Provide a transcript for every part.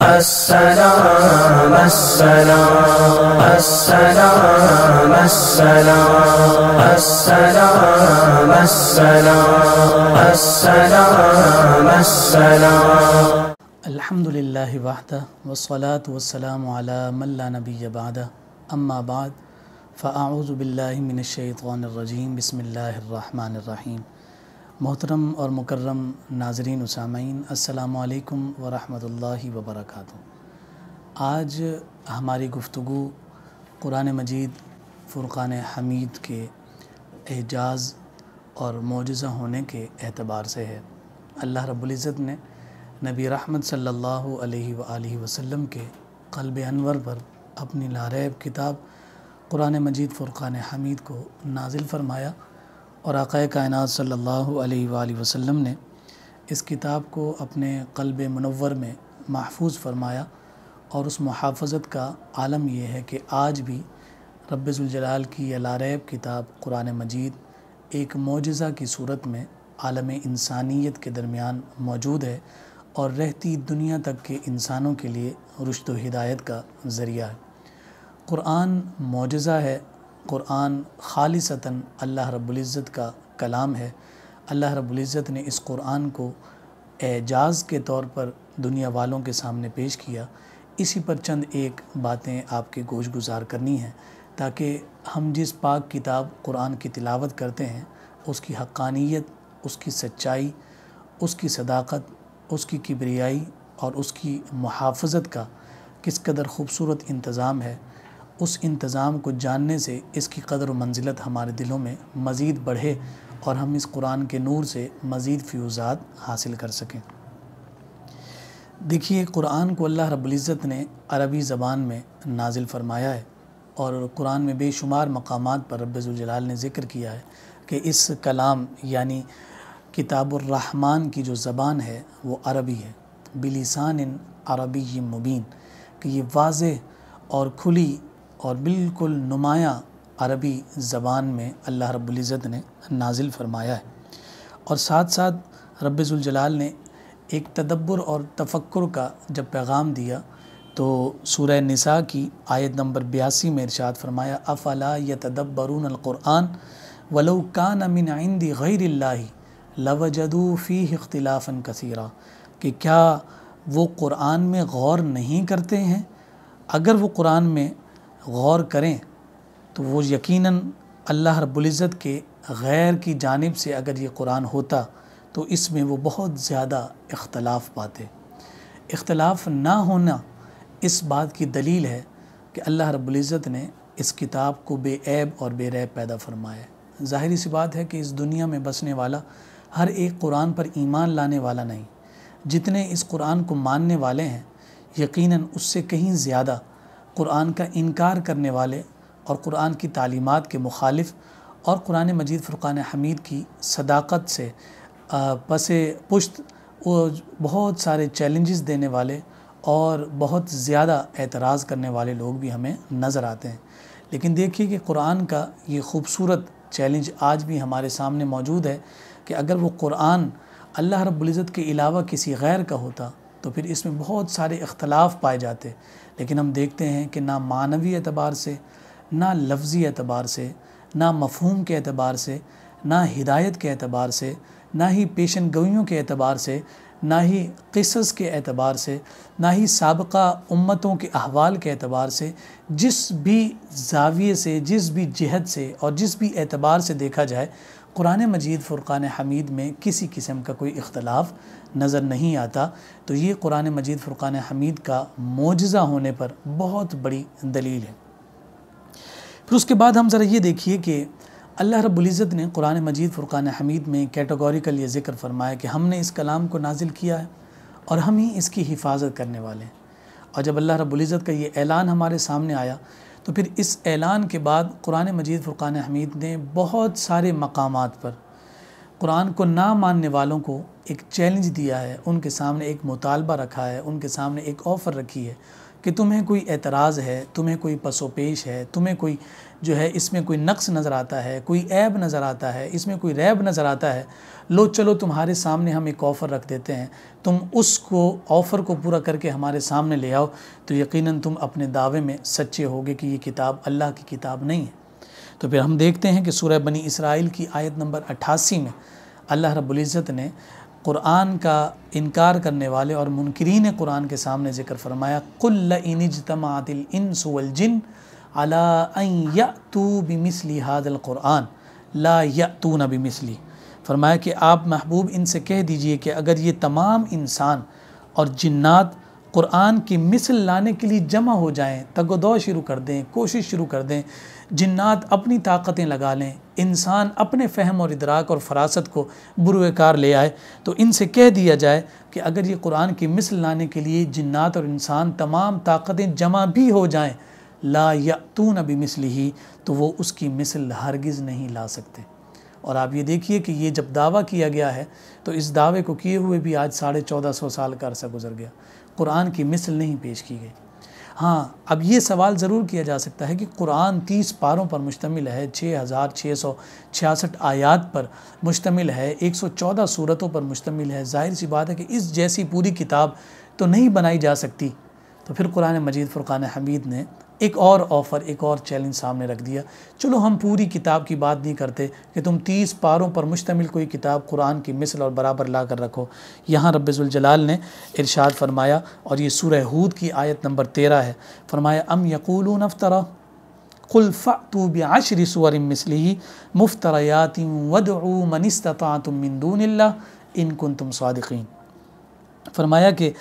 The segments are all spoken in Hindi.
अस्सलाम अस्सलाम अस्सलाम अस्सलाम अस्सलाम अस्सलाम अस्सलाम अस्सलाम। अल्हम्दुलिल्लाहि वहदा वस्सलातु वस्सलामु अला मन ला नबिय्य बअदा अम्मा बाद फ़अऊज़ु बिल्लाहि मिनश शैतानिर रजीम बिस्मिल्लाहिर रहमानिर रहीम। मोहतरम और मुकर्रम नाज़रीन व सामीन, अस्सलामु अलैकुम व रहमतुल्लाहि व बरकातुहू। आज हमारी गुफ्तगू कुरान मजीद फ़ुरक़ान हमीद के एजाज़ और मोजज़ा होने के एतबार से है। अल्लाह रब्बुल इज़्ज़त ने नबी रहमत सल्लल्लाहु अलैहि व आलिहि वसल्लम के क़ल्ब अनवर पर अपनी लारैब किताब कुरान मजीद फ़ुरक़ान हमीद को नाज़िल फ़रमाया और आक़ाए कायनात सल्लल्लाहु अलैहि व आलिहि वसल्लम ने इस किताब को अपने क़ल्ब मुनव्वर में महफूज़ फ़रमाया। और उस मुहाफ़ज़त का आलम यह है कि आज भी रब्बे ज़ुल जलाल की यह लारैब किताब कुरान मजीद एक मोजज़ा की सूरत में आलम इंसानियत के दरमियान मौजूद है और रहती दुनिया तक के इंसानों के लिए रुश्द व हिदायत का ज़रिया है। कुरान मोजज़ा है। कुरान खालिसतन अल्लाह रब्बुल इज़्ज़त का कलाम है। अल्लाह रब्बुल इज़्ज़त ने इस कुरान को एजाज़ के तौर पर दुनिया वालों के सामने पेश किया। इसी पर चंद एक बातें आपके गोश गुज़ार करनी हैं ताकि हम जिस पाक किताब कुरान की तिलावत करते हैं उसकी हक़ानियत, उसकी सच्चाई, उसकी सदाक़त, उसकी किबरियाई और उसकी मुहाफ़ज़त का किस कदर ख़ूबसूरत इंतज़ाम है, उस इंतज़ाम को जानने से इसकी क़दर व मंजिलत हमारे दिलों में मज़ीद बढ़े और हम इस कुरान के नूर से मज़ीद फ़्यूज़ात हासिल कर सकें। देखिए, कुरान को अल्लाह रब्बुल इज़्ज़त ने अरबी ज़बान में नाज़िल फ़रमाया है और कुरान में बेशुमार मकामात पर रब्बे ज़ुल जलाल ने ज़िक्र किया है कि इस कलाम यानी किताबुर रहमान की जो ज़बान है वो अरबी है, बिलिसानिन अरबिय्यिम मुबीन, कि ये वाज़ेह और खुली और बिल्कुल नुमायाँ अरबी ज़बान में अल्लाह रब्बुल इज़्ज़त ने नाज़िल फ़रमाया है। और साथ साथ रब्बे ज़ुल जलाल ने एक तदब्बुर और तफ़क्कुर का जब पैगाम दिया तो सूरह निसा की आयत नंबर 82 में इरशाद फ़रमाया, अफ़ला यतदब्बरून क़ुरआन वलौ कान मिन इंदी गैरिल्लाहि लवजदू फ़ीहि इख्तिलाफ़न कसीरा, कि क्या वो कुरान में गौर नहीं करते हैं? अगर वो कुरान में गौर करें तो वो यकीनन अल्लाह रब्बुल इज़्ज़त के गैर की जानिब से अगर ये कुरान होता तो इसमें वो बहुत ज़्यादा इख्तलाफ पाते। इख्तलाफ ना होना इस बात की दलील है कि अल्लाह रब्बुल इज़्ज़त ने इस किताब को बेऐब और बेरैब पैदा फरमाया है। ज़ाहिरी सी बात है कि इस दुनिया में बसने वाला हर एक कुरान पर ईमान लाने वाला नहीं। जितने इस कुरान को मानने वाले हैं यकीनन उससे कहीं ज़्यादा कुरान का इनकार करने वाले और कुरान की तालीमात के मुखालिफ और कुरान मजीद फ़ुरक़ान हमीद की सदाक़त से पसे पुश्त वो बहुत सारे चैलेंजेस देने वाले और बहुत ज़्यादा एतराज़ करने वाले लोग भी हमें नज़र आते हैं। लेकिन देखिए कि कुरान का ये ख़ूबसूरत चैलेंज आज भी हमारे सामने मौजूद है कि अगर वो कुरान अल्लाह रब्बुल इज़्ज़त के अलावा किसी गैर का होता तो फिर इसमें बहुत सारे इख्तलाफ़ पाए जाते। लेकिन हम देखते हैं कि ना मानवी एतबार से, ना लफ्ज़ी एतबार से, ना मफ़हूम के एतबार से, ना हिदायत के एतबार से, ना ही पेशन गोइयों के एतबार से, ना ही क़िसस के एतबार से, ना ही साबक़ा उम्मतों के अहवाल के एतबार से, जिस भी ज़ाविये से, जिस भी जिहत से और जिस भी एतबार से देखा जाए कुरान मजीद फ़ुरक़ान हमीद में किसी किस्म का कोई इख्तलाफ नज़र नहीं आता। तो ये कुरान मजीद फ़ुरक़ान हमीद का मोजज़ा होने पर बहुत बड़ी दलील है। फिर उसके बाद हम ज़रा ये देखिए कि अल्लाह रब्बुल इज़्ज़त ने कुरान मजीद फ़ुरक़ान हमीद में कैटेगोरिकल ये ज़िक्र फ़रमाया कि हमने इस कलाम को नाज़िल किया है और हम ही इसकी हिफाजत करने वाले हैं। और जब अल्लाह रब्बुल इज़्ज़त का ये ऐलान हमारे सामने आया तो फिर इस ऐलान के बाद कुरान मजीद फ़ुरक़ान हमीद ने बहुत सारे मकामात पर कुरान को ना मानने वालों को एक चैलेंज दिया है, उनके सामने एक मुतालबा रखा है, उनके सामने एक ऑफ़र रखी है कि तुम्हें कोई एतराज़ है, तुम्हें कोई पसोपेश है, तुम्हें कोई जो है इसमें कोई नक्स नज़र आता है, कोई ऐब नज़र आता है, इसमें कोई रैब नज़र आता है, लो चलो तुम्हारे सामने हम एक ऑफ़र रख देते हैं, तुम उसको ऑफ़र को पूरा करके हमारे सामने ले आओ, तो यकीनन तुम अपने दावे में सच्चे होगे कि ये किताब अल्लाह की किताब नहीं है। तो फिर हम देखते हैं कि सूरह बनी इसराइल की आयत नंबर 88 में अल्लाह रब्बुल इज़्ज़त ने कुरान का इनकार करने वाले और मुनकिरीन कुरान के सामने ज़िक्र फरमाया, कुल इन इज्तमाअतिल इंसु वल जिन अला अन यअतू बिमिस्लि हाज़ल कुरान ला यअतून बिमिस्लि। फरमाया कि आप महबूब इनसे कह दीजिए कि अगर ये तमाम इंसान और जिन्नात कुरान की मिसल लाने के लिए जमा हो जाएं, तगदौ शुरू कर दें, कोशिश शुरू कर दें, जिन्नात अपनी ताकतें लगा लें, इंसान अपने फ़हम और इदराक और फरासत को बुरुएकार ले आए, तो इनसे कह दिया जाए कि अगर ये कुरान की मिसल लाने के लिए जिन्नात और इंसान तमाम ताकतें जमा भी हो जाएं, ला यअतून बिमिस्लिही, तो वो उसकी मिसल हरगिज़ नहीं ला सकते। और आप ये देखिए कि ये जब दावा किया गया है तो इस दावे को किए हुए भी आज 1450 साल का अरसा गुजर गया, कुरान की मिसल नहीं पेश की गई। हाँ, अब ये सवाल ज़रूर किया जा सकता है कि कुरान 30 पारों पर मुश्तमिल है, 6666 आयात पर मुश्तमिल है, 114 सूरतों पर मुश्तमिल है, ज़ाहिर सी बात है कि इस जैसी पूरी किताब तो नहीं बनाई जा सकती। तो फिर कुरान मजीद फ़ुरक़ान हमीद ने एक और ऑफ़र, एक और चैलेंज सामने रख दिया। चलो हम पूरी किताब की बात नहीं करते कि तुम 30 पारों पर मुश्तमिल कोई किताब कुरान की मिसल और बराबर ला कर रखो। यहाँ रब्बुल जलाल ने इरशाद फरमाया, और ये सूरह हूद की आयत नंबर 13 है, फरमाया अम यक़ूलून अफ़्तरा कुल फ़अतू बिअश्रि सुवरिन मिस्लिही मुफ़्तरयातिन वदउ मन इस्तताअतुम मिन दूनिल्लाह इन कुंतुम सादिक़ीन। फरमाया कि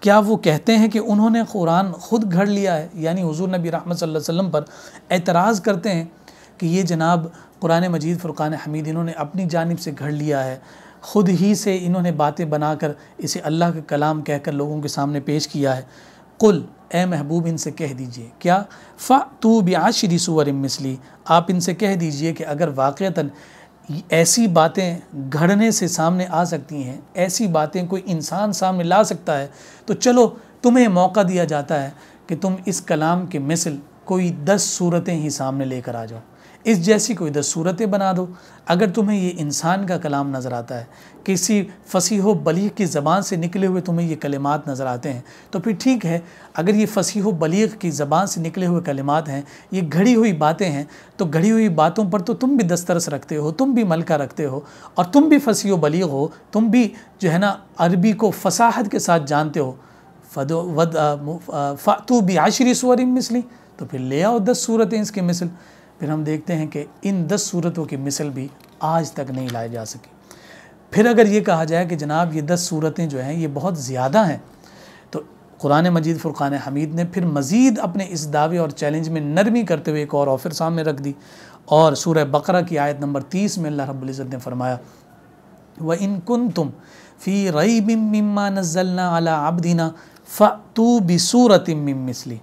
क्या वो कहते हैं कि उन्होंने कुरान ख़ुद घड़ लिया है, यानी हुज़ूर नबी रहमत सल्लल्लाहु अलैहि वसल्लम पर एतराज़ करते हैं कि ये जनाब कुरान मजीद फ़ुरक़ान हमीद इन्होंने अपनी जानिब से घड़ लिया है, ख़ुद ही से इन्होंने बातें बनाकर इसे अल्लाह का कलाम कहकर लोगों के सामने पेश किया है। कुल, ए महबूब इनसे कह दीजिए, क्या फ़अतू बिअश्रि सुवरिन मिस्ली, आप इनसे कह दीजिए कि अगर वाक़अतन ऐसी बातें घड़ने से सामने आ सकती हैं, ऐसी बातें कोई इंसान सामने ला सकता है, तो चलो तुम्हें मौका दिया जाता है कि तुम इस कलाम के मिसल कोई 10 सूरतें ही सामने लेकर आ जाओ, इस जैसी कोई 10 सूरतें बना दो। अगर तुम्हें ये इंसान का कलाम नज़र आता है, किसी फसीह बलीग की ज़बान से निकले हुए तुम्हें ये कलिमात नज़र आते हैं, तो फिर ठीक है। अगर ये फसीह बलीग की ज़बान से निकले हुए कलिमात हैं, ये घड़ी हुई बातें हैं, तो घड़ी हुई बातों पर तो तुम भी दस्तरस रखते हो, तुम भी मलका रखते हो, और तुम भी फसीह बलीग हो, तुम भी जो है ना अरबी को फसाहत के साथ जानते हो। फ़अतू बिअश्रि सुवरिन मिस्ली, तो फिर ले आओ 10 सूरतें इसके मिसल। फिर हम देखते हैं कि इन 10 सूरतों की मिसल भी आज तक नहीं लाई जा सकी। फिर अगर ये कहा जाए कि जनाब ये 10 सूरतें जो हैं ये बहुत ज़्यादा हैं, तो कुरान मजीद फ़ुरक़ान हमीद ने फिर मज़ीद अपने इस दावे और चैलेंज में नरमी करते हुए एक और ऑफ़र सामने रख दी। और सूरह बकरा की आयत नंबर 30 में अल्लाह रब्बुल इज़्ज़त ने फरमाया, व इन कुंतुम फ़ी रैबिम मिम्मा नज़्ज़लना अला अब्दिना फ़अतू बिसूरतिम मिन मिस्ली।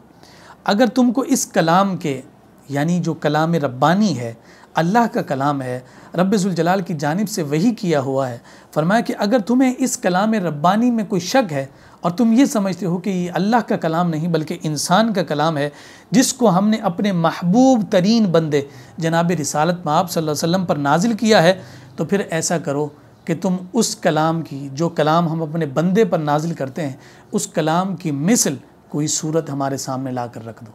अगर तुमको इस कलाम के, यानी जो कलाम रब्बानी है, अल्लाह का कलाम है, रब्बुल जलाल की जानिब से वही किया हुआ है, फरमाया कि अगर तुम्हें इस कलाम रब्बानी में कोई शक है और तुम ये समझते हो कि ये अल्लाह का कलाम नहीं बल्कि इंसान का कलाम है, जिसको हमने अपने महबूब तरीन बंदे जनाब रिसालत माब सल्लल्लाहु अलैहि वसल्लम पर नाजिल किया है, तो फिर ऐसा करो कि तुम उस कलाम की, जो कलाम हम अपने बंदे पर नाजिल करते हैं, उस कलाम की मिसल कोई सूरत हमारे सामने ला कर रख दो।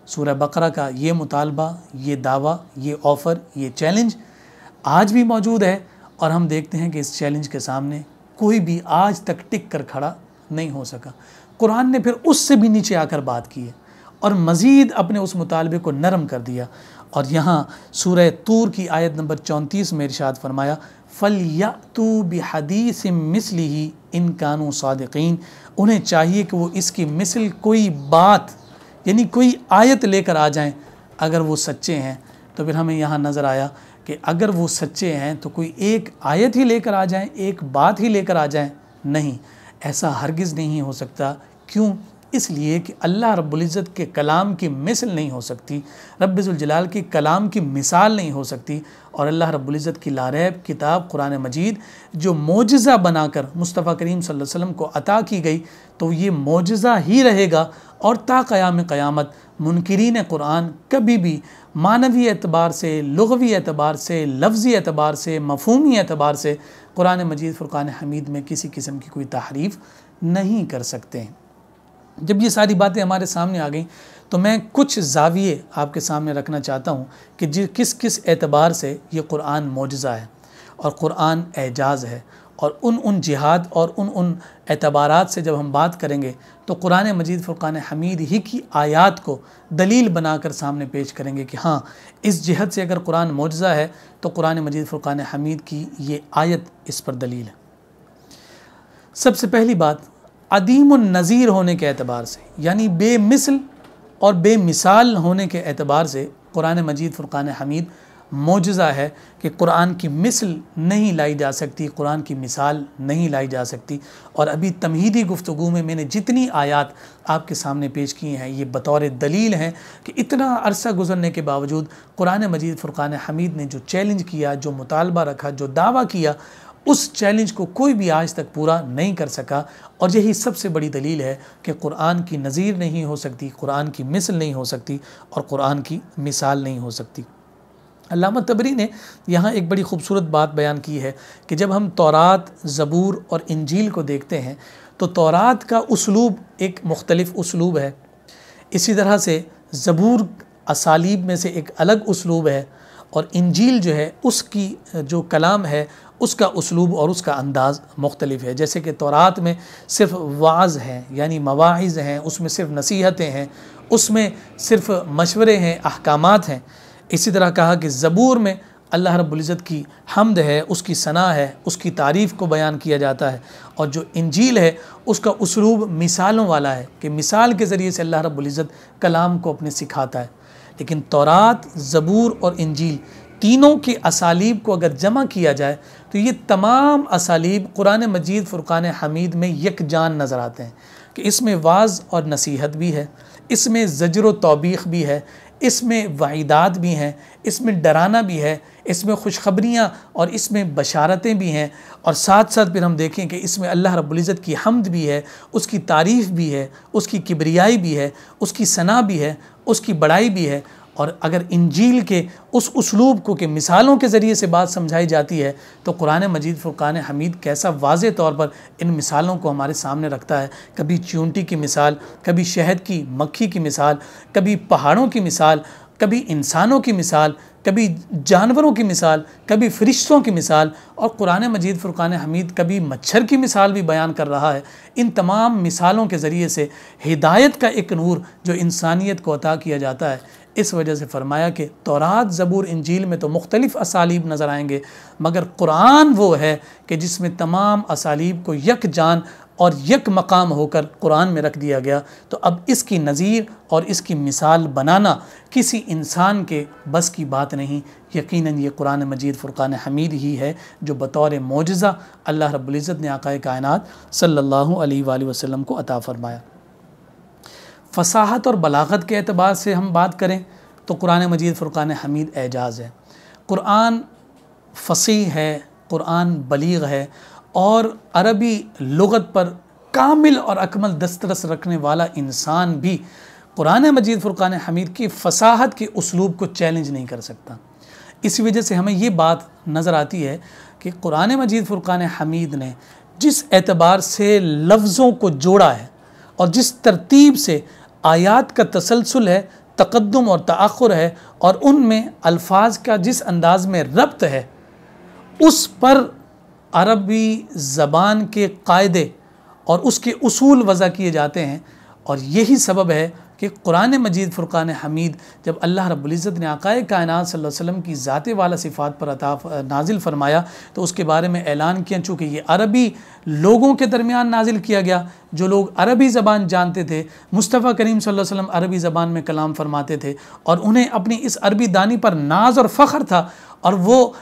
सूरह बकरा का ये मुतालबा, ये दावा, ये ऑफ़र, ये चैलेंज आज भी मौजूद है, और हम देखते हैं कि इस चैलेंज के सामने कोई भी आज तक टिक कर खड़ा नहीं हो सका। कुरान ने फिर उससे भी नीचे आकर बात की है और मज़ीद अपने उस मुतालबे को नरम कर दिया। और यहाँ सूरह तूर की आयत नंबर 34 में इरशाद फरमाया, फ़लयअतू बिहदीसिम मिस्लिही इन कानू सादिक़ीन। उन्हें चाहिए कि वो इसकी मिसल कोई बात, यानी कोई आयत लेकर आ जाएं अगर वो सच्चे हैं। तो फिर हमें यहाँ नज़र आया कि अगर वो सच्चे हैं तो कोई एक आयत ही लेकर आ जाएं, एक बात ही लेकर आ जाएं। नहीं, ऐसा हरगिज़ नहीं हो सकता। क्यों? इसलिए कि अल्लाह रब्बुल इज़्ज़त के कलाम की मिसल नहीं हो सकती, रब्बुल जलाल की कलाम की मिसाल नहीं हो सकती। और अल्लाह रब्बुल इज़्ज़त की लारैब किताब कुरान मजीद जो मोजज़ा बनाकर मुस्तफ़ा करीम सल्लल्लाहु अलैहि वसल्लम को अता की गई, तो ये मोजज़ा ही रहेगा। और ता क़याम क़यामत मुनकिरीन कुरान कभी भी मानवी एतबार से, लुग़वी एतबार से, लफ्ज़ी एतबार से, मफ़हूमी एतबार से कुरान मजीद फ़ुरक़ान हमीद में किसी किस्म की कोई तहरीफ़ नहीं कर सकते हैं। जब ये सारी बातें हमारे सामने आ गई तो मैं कुछ ज़ाविये आपके सामने रखना चाहता हूँ कि किस किस एतबार से ये कुरान मोजज़ा है और कुरान एजाज़ है। और उन जिहाद और उन एतबारात से जब हम बात करेंगे तो कुरान मजीद फ़ुरक़ान हमीद ही की आयात को दलील बनाकर सामने पेश करेंगे कि हाँ, इस जिहत से अगर कुरान मोजज़ा है तो कुरान मजीद फ़ुरक़ान हमीद की ये आयत इस पर दलील है। सबसे पहली बात, अदीमुन नज़ीर होने के एतबार से, यानी बेमिसल और बेमिसाल होने के एतबार से कुरान मजीद फ़ुरक़ान हमीद मोजज़ा है कि कुरान की मिसल नहीं लाई जा सकती, कुरान की मिसाल नहीं लाई जा सकती। और अभी तमहीदी गुफ्तगू में मैंने जितनी आयात आपके सामने पेश की हैं ये बतौर दलील हैं कि इतना अरसा गुज़रने के बावजूद कुरान मजीद फ़ुरक़ान हमीद ने जो चैलेंज किया, जो मुतालबा रखा, जो दावा किया, उस चैलेंज को कोई भी आज तक पूरा नहीं कर सका। और यही सबसे बड़ी दलील है कि कुरान की नज़ीर नहीं हो सकती, कुरान की मिसल नहीं हो सकती और कुरान की मिसाल नहीं हो सकती। अल्लामा तबरी ने यहाँ एक बड़ी ख़ूबसूरत बात बयान की है कि जब हम तौरात, ज़बूर और इंजील को देखते हैं तो तौरात का उसलूब एक मुख्तलिफ़ उसलूब है, इसी तरह से ज़बूर असालीब में से एक अलग उसलूब है, और इंजील जो है उसकी जो कलाम है उसका उसलूब और उसका अंदाज़ मुख्तलिफ़ है। जैसे कि तौरात में सिर्फ़ वाज़ हैं, यानी मवाइज़ हैं, उसमें सिर्फ़ नसीहतें हैं, उसमें सिर्फ़ मशवरे हैं, अहकामात हैं। इसी तरह कहा कि ज़बूर में अल्लाह रब्बुल इज़्ज़त की हम्द है, उसकी सना है, उसकी तारीफ़ को बयान किया जाता है। और जो इंजील है उसका उसलूब मिसालों वाला है कि मिसाल के ज़रिए से अल्लाह रब्बुल इज़्ज़त कलाम को अपने सिखाता है। लेकिन तौरात, ज़बूर और इंजील तीनों के असालीब को अगर जमा किया जाए तो ये तमाम असालीब कुरान मजीद फ़ुरक़ान हमीद में यकजान नज़र आते हैं कि इसमें वाज़ और नसीहत भी है, इसमें ज़जर व तौबीख़ भी है, इसमें वईदात भी हैं, इसमें डराना भी है, इसमें खुशखबरियाँ और इसमें बशारतें भी हैं। और साथ साथ फिर हम देखें कि इसमें अल्लाह रब्बुल इज़्ज़त की हम्द भी है, उसकी तारीफ़ भी है, उसकी किबरियाई भी है, उसकी सना भी है, उसकी बड़ाई भी है। और अगर इंजील के उस उसलूब को कि मिसालों के ज़रिए से बात समझाई जाती है तो कुरान मजीद फ़ुरक़ान हमीद कैसा वाज़े तौर पर इन मिसालों को हमारे सामने रखता है। कभी चींटी की मिसाल, कभी शहद की मक्खी की मिसाल, कभी पहाड़ों की मिसाल, कभी इंसानों की मिसाल, कभी जानवरों की मिसाल, कभी फ़रिश्तों की मिसाल, और कुरान मजीद फ़ुरक़ान हमीद कभी मच्छर की मिसाल भी बयान कर रहा है। इन तमाम मिसालों के ज़रिए से हिदायत का एक नूर जो इंसानियत को अता किया जाता है। इस वजह से फ़रमाया कि तौरात, ज़बूर, इंजील में तो मुख्तलिफ़ असालीब नज़र आएंगे, मगर कुरान वो है कि जिसमें तमाम असालीब को यकजान और यक मकाम होकर कुरान में रख दिया गया। तो अब इसकी नज़ीर और इसकी मिसाल बनाना किसी इंसान के बस की बात नहीं। यकीनन ये कुरान मजीद फ़ुरक़ान हमीद ही है जो बतौर मोजज़ा अल्लाह रब्बुल इज़्ज़त ने आक़ाए कायनात सल्लल्लाहु अलैहि वसल्लम को अता फ़रमाया। फ़साहत और बलागत के एतबार से हम बात करें तो कुरान मजीद फ़ुरक़ान हमीद एजाज़ है। कुरान फ़सीह है, कुरान बलीग़ है और अरबी लुग़त पर कामिल और अकमल दस्तरस रखने वाला इंसान भी कुरान मजीद फ़ुरक़ान हमीद की फ़साहत के उसलूब को चैलेंज नहीं कर सकता। इसी वजह से हमें ये बात नज़र आती है कि कुरान मजीद फ़ुरक़ान हमीद ने जिस एतबार से लफ्ज़ों को जोड़ा है और जिस तरतीब से आयात का तसलसल है, तक़द्दुम और तआख़ुर है, और उनमें अल्फाज का जिस अंदाज में रब्त है, उस पर अरबी ज़बान के कायदे और उसके उसूल वज़ा किए जाते हैं। और यही सबब है कि कुरान मजीद फ़ुरक़ान हमीद जब अल्लाह रब्बुल इज़्ज़त ने आक़ाए कायनात सल्लल्लाहु अलैहि वसल्लम की ज़ाते वाला सिफ़ात पर नाजिल फ़रमाया तो उसके बारे में ऐलान किया, चूँकि ये अरबी लोगों के दरमियान नाजिल किया गया, जो लोग अरबी ज़बान जानते थे। मुस्तफ़ा करीम सल्लल्लाहु अलैहि वसल्लम अरबी ज़बान में कलाम फ़रमाते थे और उन्हें अपनी इस अरबी दानी पर नाज और फ़ख्र था, और वो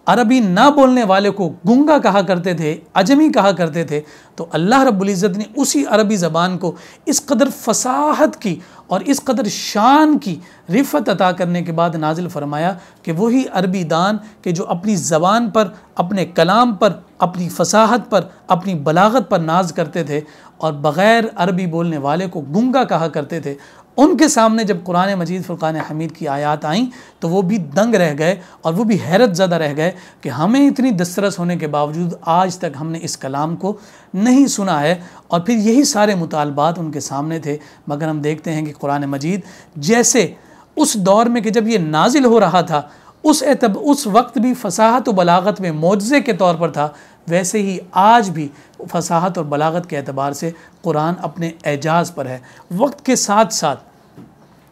अरबी ना बोलने वाले को गूंगा कहा करते थे, अजमी कहा करते थे, तो अल्लाह रब्बुल इज़्ज़त ने उसी अरबी ज़बान को इस कदर फसाहत की और इस कदर शान की रिफ़त अता करने के बाद नाजिल फरमाया कि वही अरबी दान के जो अपनी ज़बान पर, अपने कलाम पर, अपनी फसाहत पर, अपनी बलागत पर नाज करते थे और बग़ैर अरबी बोलने वाले को गूंगा कहा करते थे, उनके सामने जब कुरान मजीद फ़ुरक़ान हमीद की आयत आईं तो वो भी दंग रह गए और वो भी हैरत ज़दा रह गए कि हमें इतनी दस्तरस होने के बावजूद आज तक हमने इस कलाम को नहीं सुना है। और फिर यही सारे मुतालबात उनके सामने थे, मगर हम देखते हैं कि कुरान मजीद जैसे उस दौर में कि जब ये नाजिल हो रहा था उस वक्त भी फसाहत और बलागत में मोजज़े के तौर पर था, वैसे ही आज भी फसाहत और बलागत के एतबार से कुरान अपने एजाज़ पर है। वक्त के साथ साथ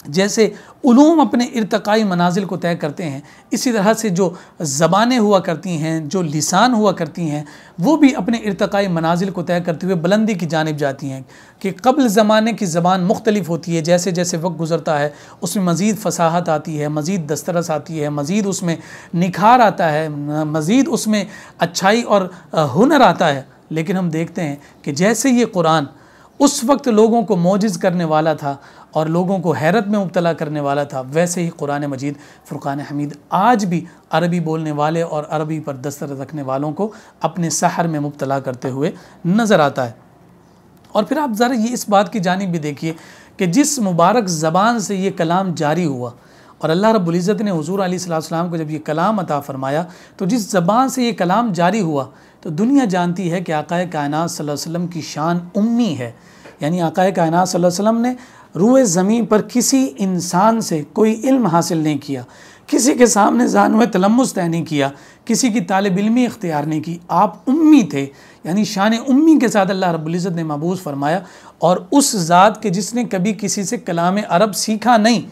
जैसे उलूम अपने इर्तकाई मनाजिल को तय करते हैं, इसी तरह से जो ज़बानें हुआ करती हैं, जो लिसान हुआ करती हैं, वो भी अपने इर्तकाई मनाजिल को तय करते हुए बुलंदी की जानिब जाती हैं कि कब्ल ज़माने की ज़बान मुख्तलिफ होती है, जैसे जैसे वक्त गुज़रता है उसमें मज़ीद फसाहत आती है, मज़ीद दस्तरस आती है, मज़ीद उसमें निखार आता है, मज़ीद उसमें अच्छाई और हुनर आता है। लेकिन हम देखते हैं कि जैसे ये कुरान उस वक्त लोगों को मोजिज़ करने वाला था और लोगों को हैरत में मुब्तला करने वाला था, वैसे ही कुरान मजीद फ़ुरक़ान हमीद आज भी अरबी बोलने वाले और अरबी पर दस्तरस रखने वालों को अपने सहर में मुब्तला करते हुए नज़र आता है। और फिर आप ज़रा ये इस बात की जानिब भी देखिए कि जिस मुबारक ज़बान से ये कलाम जारी हुआ और अल्लाह रब्बुल इज़्ज़त ने हुज़ूर अलैहिस्सलाम को जब ये कलाम अता फ़रमाया, तो जिस ज़बान से ये कलाम जारी हुआ तो दुनिया जानती है कि आक़ाए कायनात सल्लल्लाहु अलैहि वसल्लम की शान उम्मी है, यानी आक़ाए कायनात सल्लल्लाहु अलैहि वसल्लम ने रूए ज़मीन पर किसी इंसान से कोई इल्म हासिल नहीं किया, किसी के सामने ज़ानुए तलम्मुस तय नहीं किया, किसी की तालिब इल्मी इख्तियार नहीं की, आप उम्मी थे, यानी शान उम्मी के साथ अल्लाह रब्बुल इज़्ज़त ने मबूस फरमाया। और उस ज़ात के जिसने कभी किसी से कलाम अरब सीखा नहीं,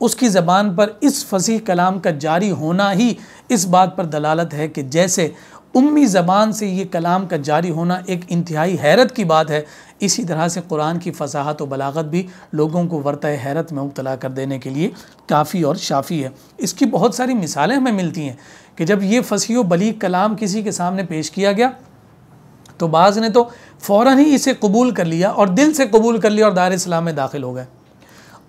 उसकी ज़बान पर इस फसीह कलाम का जारी होना ही इस बात पर दलालत है कि जैसे उम्मी ज़बान से ये कलाम का जारी होना एक इंतहाई हैरत की बात है, इसी तरह से कुरान की फसाहत व बलागत भी लोगों को वर्ता हैरत में मुब्तला कर देने के लिए काफ़ी और शाफ़ी है। इसकी बहुत सारी मिसालें हमें मिलती हैं कि जब ये फसीह व बलीग कलाम किसी के सामने पेश किया गया तो बाज़ ने तो फ़ौरन ही इसे कबूल कर लिया और दिल से कबूल कर लिया और दायरे इस्लाम में दाखिल हो गए।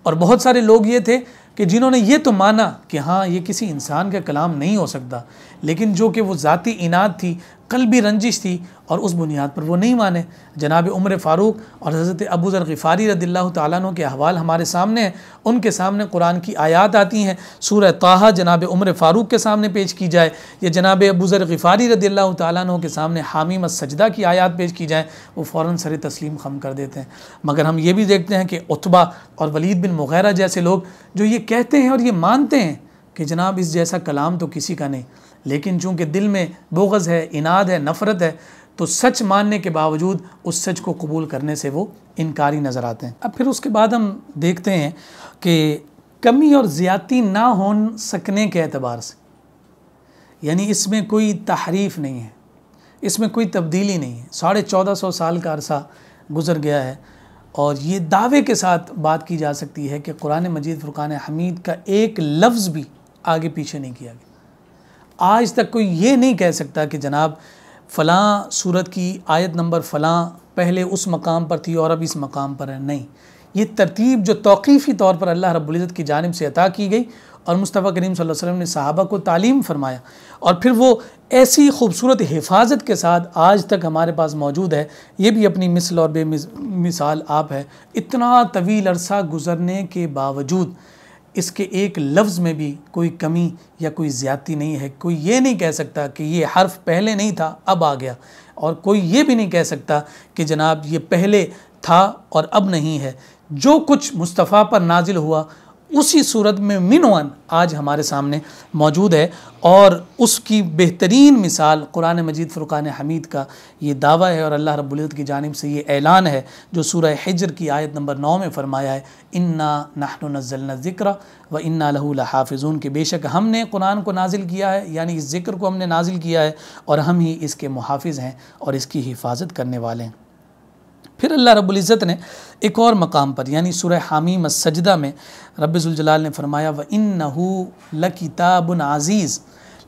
और बहुत सारे लोग ये थे कि जिन्होंने ये तो माना कि हाँ ये किसी इंसान का कलाम नहीं हो सकता, लेकिन जो कि वो ज़ाती इनाद थी, क़ल्बी रंजिश थी और उस बुनियाद पर वो नहीं माने। जनाब उमर फ़ारूक और हज़रत अबू ज़र ग़िफ़ारी रदिल्लाहु ताला अन्हु के अहवाल हमारे सामने हैं, उनके सामने कुरान की आयात आती हैं, सूरह ताहा जनाब उमर फ़ारूक के सामने पेश की जाए या जनाब अबू ज़र ग़िफ़ारी रदिल्लाहु ताला अन्हु के सामने हामीम अस्सजदा की आयात पेश की जाए, वो फ़ौरन सर तस्लीम खम कर देते हैं। मगर हम ये भी देखते हैं कि उतबा और वलीद बिन मुग़ीरा जैसे लोग जो ये कहते हैं और ये मानते हैं कि जनाब इस जैसा कलाम तो किसी का नहीं, लेकिन चूँकि दिल में बुग़्ज़ है, इनाद है, नफ़रत है, तो सच मानने के बावजूद उस सच को कबूल करने से वो इनकारी नज़र आते हैं। अब फिर उसके बाद हम देखते हैं कि कमी और ज़्यादती ना हो सकने के एतबार से, यानी इसमें कोई तहरीफ़ नहीं है, इसमें कोई तब्दीली नहीं है। 1450 साल का अरसा गुज़र गया है और ये दावे के साथ बात की जा सकती है कि कुरान मजीद फ़ुरक़ान हमीद का एक लफ्ज़ भी आगे पीछे नहीं किया गया। आज तक कोई ये नहीं कह सकता कि जनाब फ़लाँ सूरत की आयत नंबर फ़लाँ पहले उस मकाम पर थी और अब इस मकाम पर है। नहीं, ये तरतीब जो तौक़ीफ़ी तौर पर अल्लाह रब्बुल इज़्ज़त की जानिब से अता की गई और मुस्तफ़ा करीम सल्लल्लाहु अलैहि वसल्लम ने सहाबा को तालीम फरमाया और फिर वो ऐसी खूबसूरत हिफाजत के साथ आज तक हमारे पास मौजूद है, ये भी अपनी मिसल और बेमिसाल आप है। इतना तवील अरसा गुज़रने के बावजूद इसके एक लफ्ज़ में भी कोई कमी या कोई ज़्यादती नहीं है। कोई ये नहीं कह सकता कि ये हर्फ पहले नहीं था अब आ गया, और कोई ये भी नहीं कह सकता कि जनाब ये पहले था और अब नहीं है। जो कुछ मुस्तफ़ा पर नाजिल हुआ उसी सूरत में मिनवन आज हमारे सामने मौजूद है और उसकी बेहतरीन मिसाल कुरान मजीद फ़ुरक़ान हमीद का ये दावा है और अल्लाह रब्बुल इज़्ज़त की जानिब से ये ऐलान है जो सूरह हिज्र की आयत नंबर 9 में फ़रमाया है, इन्ना नहनु नज़्ज़लना ज़िक्रा व इन्ना लहू लहाफ़िज़ून, कि बेशक हमने कुरान को नाजिल किया है, यानी इस ज़िक्र को हमने नाजिल किया है और हम ही इसके मुहाफ़िज़ हैं और इसकी हिफाजत करने वाले हैं। फिर अल्लाह रब्बुल इज़्ज़त ने एक और मकाम पर यानी सूरह हामीम अस्सजदा में रब्बुल जलाल ने फरमाया व इन्नहू लकिताबुन अज़ीज़,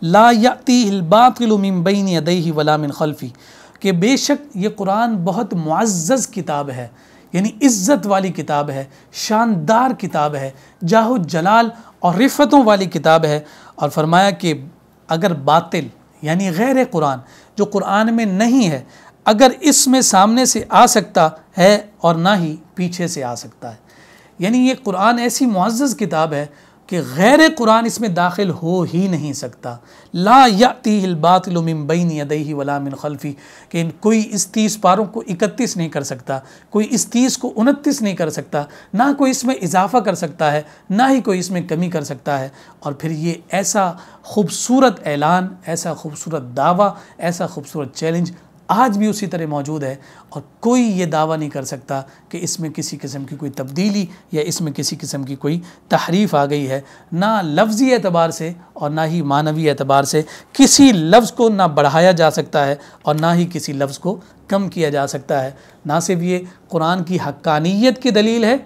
ला यातीहिल बातिलु मिन बैनि यदैहि वला मिन खल्फी, कि बेशक ये कुरान बहुत मुअज़्ज़ज़ किताब है, यानी इज़्ज़त वाली किताब है, शानदार किताब है, जाहो जलाल और रिफ़तों वाली किताब है। और फरमाया कि अगर बातिल यानी गैर कुरान जो कुरान में नहीं है, अगर इसमें सामने से आ सकता है और ना ही पीछे से आ सकता है, यानी ये कुरान ऐसी मुअज़्ज़ज़ किताब है कि गैर कुरान इसमें दाखिल हो ही नहीं सकता। ला यातीहिल बातिलु मिन बैनि यदैहि वला मिन खल्फी, कि कोई इस 30 पारों को 31 नहीं कर सकता, कोई इस 30 को 29 नहीं कर सकता, ना कोई इसमें इजाफ़ा कर सकता है, ना ही कोई इसमें कमी कर सकता है। और फिर ये ऐसा खूबसूरत ऐलान, ऐसा खूबसूरत दावा, ऐसा खूबसूरत चैलेंज आज भी उसी तरह मौजूद है। और कोई ये दावा नहीं कर सकता कि इसमें किसी किस्म की कोई तब्दीली या इसमें किसी किस्म की कोई तहरीफ़ आ गई है। ना लफ्ज़ी एतबार से और ना ही मानवी एतबार से किसी लफ्ज़ को ना बढ़ाया जा सकता है और ना ही किसी लफ्ज़ को कम किया जा सकता है। ना सिर्फ ये कुरान की हक्कानियत की दलील है,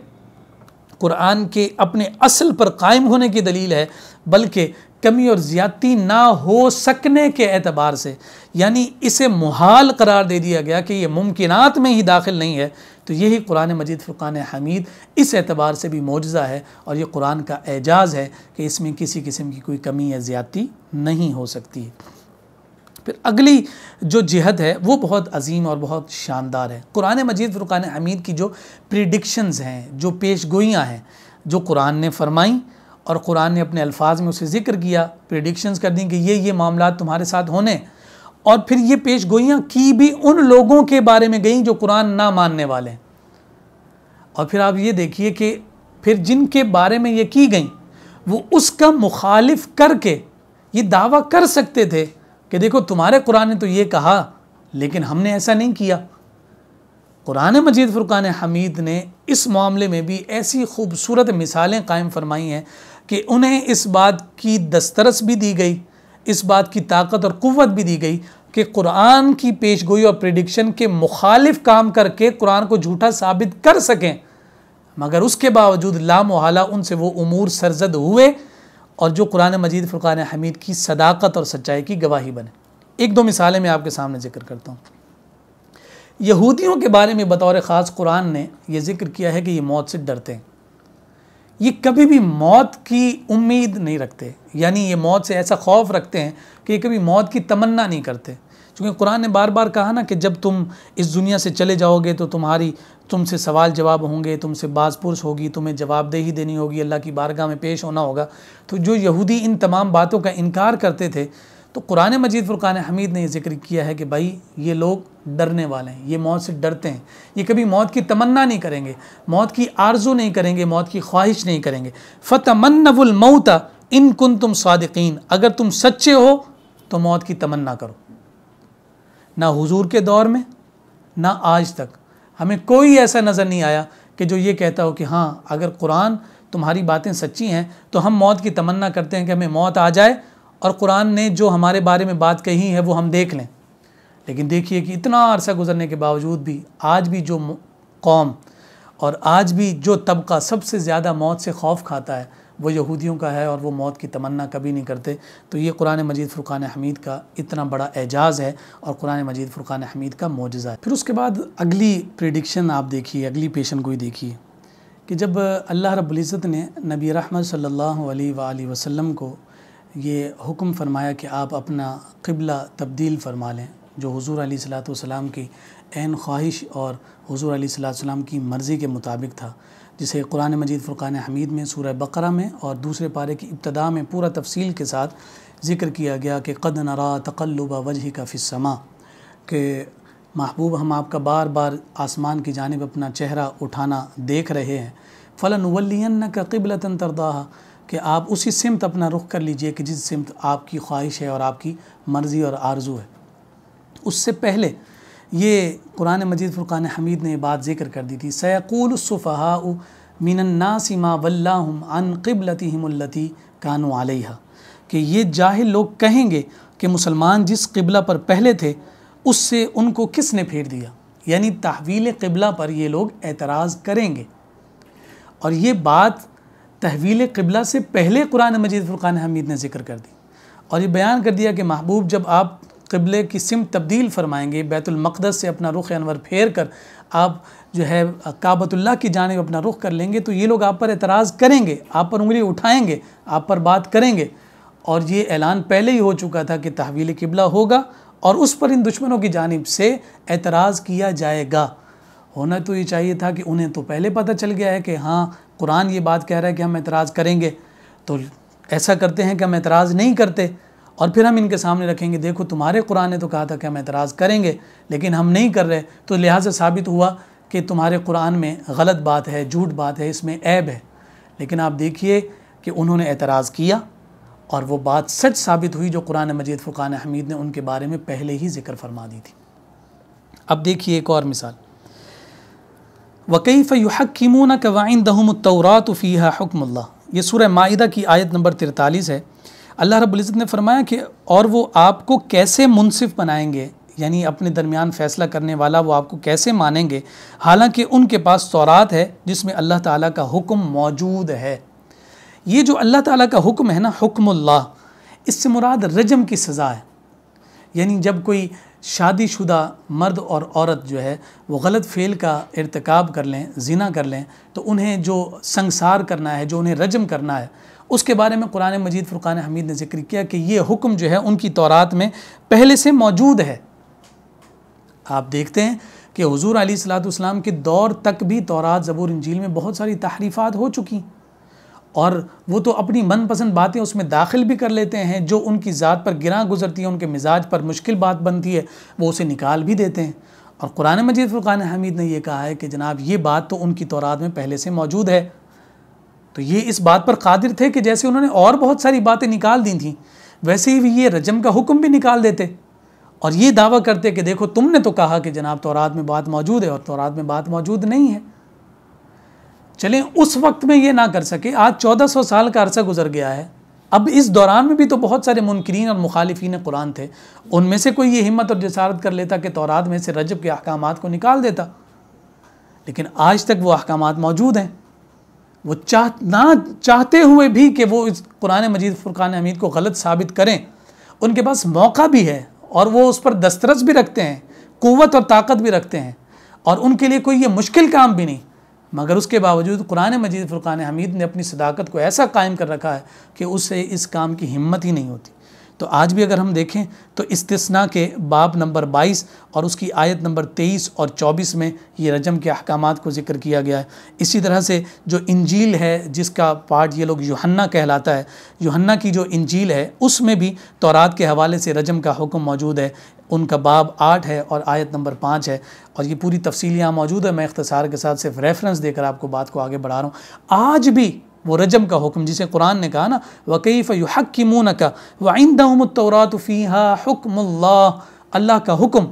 कुरान के अपने असल पर कायम होने की दलील है, बल्कि कमी और ज़्यादती ना हो सकने के एतबार से, यानी इसे मुहाल करार दे दिया गया कि ये मुमकिनात में ही दाखिल नहीं है। तो यही कुरान मजीद फ़ुरक़ान हमीद इस एतबार से भी मौजज़ा है और ये कुरान का एजाज़ है कि इसमें किसी किस्म की कोई कमी या ज़्यादती नहीं हो सकती। फिर अगली जो जिहद है वो बहुत अजीम और बहुत शानदार है। कुरान मजीद फ़ुरक़ान हमीद की जो प्रिडिक्शंस हैं, जो पेशगोइयाँ हैं, जो कुरान ने फरमाई और कुरान ने अपने अल्फाज में उसे ज़िक्र किया, प्रेडिक्शंस कर दी कि ये मामला तुम्हारे साथ होने, और फिर ये पेशगोइयाँ की भी उन लोगों के बारे में गई जो कुरान ना मानने वाले हैं। और फिर आप ये देखिए कि फिर जिनके बारे में ये की गई वो उसका मुखालिफ करके ये दावा कर सकते थे कि देखो तुम्हारे कुरान ने तो ये कहा लेकिन हमने ऐसा नहीं किया। कुरान मजीद फ़ुरक़ान हमीद ने इस मामले में भी ऐसी खूबसूरत मिसालें कायम फरमाई हैं कि उन्हें इस बात की दस्तरस भी दी गई, इस बात की ताकत और कुव्वत भी दी गई कि कुरान की पेशगोई और प्रेडिक्शन के मुखालिफ काम करके कुरान को झूठा साबित कर सकें, मगर उसके बावजूद लामोहाला उनसे वो उमूर सरजद हुए और जो कुरान मजीद फ़ुरक़ान हमीद की सदाकत और सच्चाई की गवाही बने। एक दो मिसालें मैं आपके सामने ज़िक्र करता हूँ। यहूदियों के बारे में बतौर ख़ास कुरान ने यह ज़िक्र किया है कि ये मौत से डरते हैं, ये कभी भी मौत की उम्मीद नहीं रखते, यानी ये मौत से ऐसा खौफ रखते हैं कि ये कभी मौत की तमन्ना नहीं करते। क्योंकि कुरान ने बार बार कहा ना कि जब तुम इस दुनिया से चले जाओगे तो तुमसे सवाल जवाब होंगे, तुमसे बाज़पुरस होगी, तुम्हें जवाबदेही देनी होगी, अल्लाह की बारगाह में पेश होना होगा। तो जो यहूदी इन तमाम बातों का इनकार करते थे, तो कुरान मजीद फ़ुरक़ान हमीद ने जिक्र किया है कि भाई ये लोग डरने वाले हैं, ये मौत से डरते हैं, ये कभी मौत की तमन्ना नहीं करेंगे, मौत की आरज़ू नहीं करेंगे, मौत की ख्वाहिश नहीं करेंगे। फ़तमन्नवुल मौता इन कुंतुम सादिक़ीन, अगर तुम सच्चे हो तो मौत की तमन्ना करो। ना हुजूर के दौर में ना आज तक हमें कोई ऐसा नज़र नहीं आया कि जो ये कहता हो कि हाँ अगर कुरान तुम्हारी बातें सच्ची हैं तो हम मौत की तमन्ना करते हैं कि हमें मौत आ जाए और कुरान ने जो हमारे बारे में बात कही है वो हम देख लें। लेकिन देखिए कि इतना अरसा गुजरने के बावजूद भी आज भी जो कौम और आज भी जो तबका सबसे ज़्यादा मौत से खौफ खाता है वो यहूदियों का है और वो मौत की तमन्ना कभी नहीं करते। तो ये कुरान मजीद फ़ुरक़ान हमीद का इतना बड़ा एजाज़ है और कुरान मजीद फ़ुरक़ान हमीद का मोजज़ा है। फिर उसके बाद अगली प्रेडिक्शन आप देखिए, अगली पेशन गोई देखिए कि जब अल्लाह रब्बुल इज़्ज़त ने नबी रहमत सल्लल्लाहु अलैहि वसल्लम को ये हुक्म फरमाया कि आप अपना क़िबला तब्दील फरमा लें, जो हुज़ूर अलैहिस्सलातु वस्सलाम की ऐन ख्वाहिश और हुज़ूर अलैहिस्सलातु वस्सलाम की मर्ज़ी के मुताबिक था, जिसे कुरान मजीद फ़ुरक़ान हमीद में सूरह बक़रा में और दूसरे पारे की इब्तिदा में पूरा तफसील के साथ ज़िक्र किया गया कि क़द नरा तक़ल्लुब वजहिका फ़िस्समा, कि महबूब हम आपका बार बार आसमान की जानिब अपना चेहरा उठाना देख रहे हैं। फ़लनुवल्लियन्नका क़िबलतन तरदाहा, कि आप उसी सिमत अपना रुख कर लीजिए कि जिस सिमत आपकी ख्वाहिश है और आपकी मर्ज़ी और आरज़ू है। उससे पहले ये कुरान मजीद फ़ुरक़ान हमीद ने बात ज़िक्र कर दी थी, सयक़ूलु सुफ़हाउ मिनन्नासि मा वल्लाहुम अन क़िबलतिहिमुल्लती कानू अलैहा, कि ये जाहिल लोग कहेंगे कि मुसलमान जिस क़िबला पर पहले थे उससे उनको किसने फेर दिया, यानी तहवील क़िबला पर ये लोग एतराज़ करेंगे। और ये बात तहवील क़िबला से पहले कुरान मजीद फ़ुरक़ान हमीद ने ज़िक्र कर दी। और ये बयान कर दिया कि महबूब जब आप क़िबले की सिमत तब्दील फरमाएंगे, बैतुल मक़दस से अपना रुख़ अनवर फेर कर आप जो है काबतुल्लाह की जानिब अपना रुख़ कर लेंगे, तो ये लोग आप पर एतराज़ करेंगे, आप पर उंगली उठाएंगे, आप पर बात करेंगे। और ये ऐलान पहले ही हो चुका था कि तहवील क़िबला होगा और उस पर इन दुश्मनों की जानिब से एतराज़ किया जाएगा। होना तो ये चाहिए था कि उन्हें तो पहले पता चल गया है कि हाँ कुरान ये बात कह रहा है कि हम एतराज़ करेंगे, तो ऐसा करते हैं कि हम एतराज़ नहीं करते और फिर हम इनके सामने रखेंगे, देखो तुम्हारे कुरान ने तो कहा था कि हम एतराज़ करेंगे लेकिन हम नहीं कर रहे, तो लिहाजा साबित हुआ कि तुम्हारे कुरान में गलत बात है, झूठ बात है, इसमें ऐब है। लेकिन आप देखिए कि उन्होंने एतराज़ किया और वो बात सच साबित हुई जो कुरान मजीद फ़ुरक़ान हमीद ने उनके बारे में पहले ही ज़िक्र फरमा दी थी। अब देखिए एक और मिसाल, वकैफ़ युहक्किमूनक वइंदहुमुत-तौरात फ़ीहा हुक्मुल्लाह, ये सूरह माइदा की आयत नंबर 43 है। अल्लाह रब्बुल इज़्ज़त ने फरमाया कि और वो आपको कैसे मुनसिफ़ बनाएंगे, यानी अपने दरमियान फ़ैसला करने वाला वो आपको कैसे मानेंगे, हालांकि उनके पास तौरात है जिसमें अल्लाह ताला का हुक्म मौजूद है। ये जो अल्लाह ताला का हुक्म है ना, हुक्मुल्लाह, इससे मुराद रजम की सज़ा है। यानी जब कोई शादीशुदा मर्द और औरत जो है वो गलत फ़ेल का इर्तिकाब कर लें, ज़िना कर लें, तो उन्हें जो संसार करना है, जो उन्हें रजम करना है, उसके बारे में कुरान मजीद फ़ुरक़ान हमीद ने ज़िक्र किया कि ये हुक्म जो है उनकी तौरात में पहले से मौजूद है। आप देखते हैं कि हुज़ूर अलैहिस्सलाम के दौर तक भी तौरात, ज़बूर, इंजील में बहुत सारी तहरीफ़ात हो चुकी और वो तो अपनी मनपसंद बातें उसमें दाखिल भी कर लेते हैं, जो उनकी ज़ात पर गिरां गुज़रती है, उनके मिजाज पर मुश्किल बात बनती है, वो उसे निकाल भी देते हैं। और कुरान मजीद फ़ुरक़ान हमीद ने यह कहा है कि जनाब ये बात तो उनकी तौरात में पहले से मौजूद है। तो ये इस बात पर कादिर थे कि जैसे उन्होंने और बहुत सारी बातें निकाल दी थी, वैसे ही ये रजम का हुक्म भी निकाल देते और ये दावा करते कि देखो तुमने तो कहा कि जनाब तौरात में बात मौजूद है और तौरात में बात मौजूद नहीं है। चलें, उस वक्त में ये ना कर सके, आज 1400 साल का अरसा गुजर गया है। अब इस दौरान में भी तो बहुत सारे मुनकिरीन और मुखालिफीन कुरान थे, उनमें से कोई ये हिम्मत और जसारत कर लेता कि तौरात में से रजब के अहकामात को निकाल देता, लेकिन आज तक वो अहकामात मौजूद हैं। वो ना चाहते हुए भी कि वो इस कुरान मजीद फ़ुरक़ान हमीद को गलत साबित करें, उनके पास मौका भी है और वो उस पर दस्तरस भी रखते हैं, क़ुव्वत और ताकत भी रखते हैं और उनके लिए कोई ये मुश्किल काम भी नहीं, मगर उसके बावजूद कुरान मजीद फ़ुरक़ान हमीद ने अपनी सदाकत को ऐसा कायम कर रखा है कि उससे इस काम की हिम्मत ही नहीं होती। तो आज भी अगर हम देखें तो इस्तिस्ना के बाब नंबर 22 और उसकी आयत नंबर 23 और 24 में ये रजम के अहकामात को ज़िक्र किया गया है। इसी तरह से जो इंजील है, जिसका पार्ट ये लोग यूहन्ना कहलाता है, यूहन्ना की जो इंजील है उसमें भी तौरात के हवाले से रजम का हुक्म मौजूद है। उनका बाब 8 है और आयत नंबर 5 है और ये पूरी तफसील यहाँ मौजूद है। मैं इख्तिसार के साथ सिर्फ रेफरेंस देकर आपको बात को आगे बढ़ा रहा हूँ। आज भी वो रजम का हुक्म, जिसे कुरान ने कहा ना, वकैफ़ युहक्किमूनक वइंदहुमुत-तौरात फ़ीहा हुक्मुल्लाह, अल्लाह का हुक्म,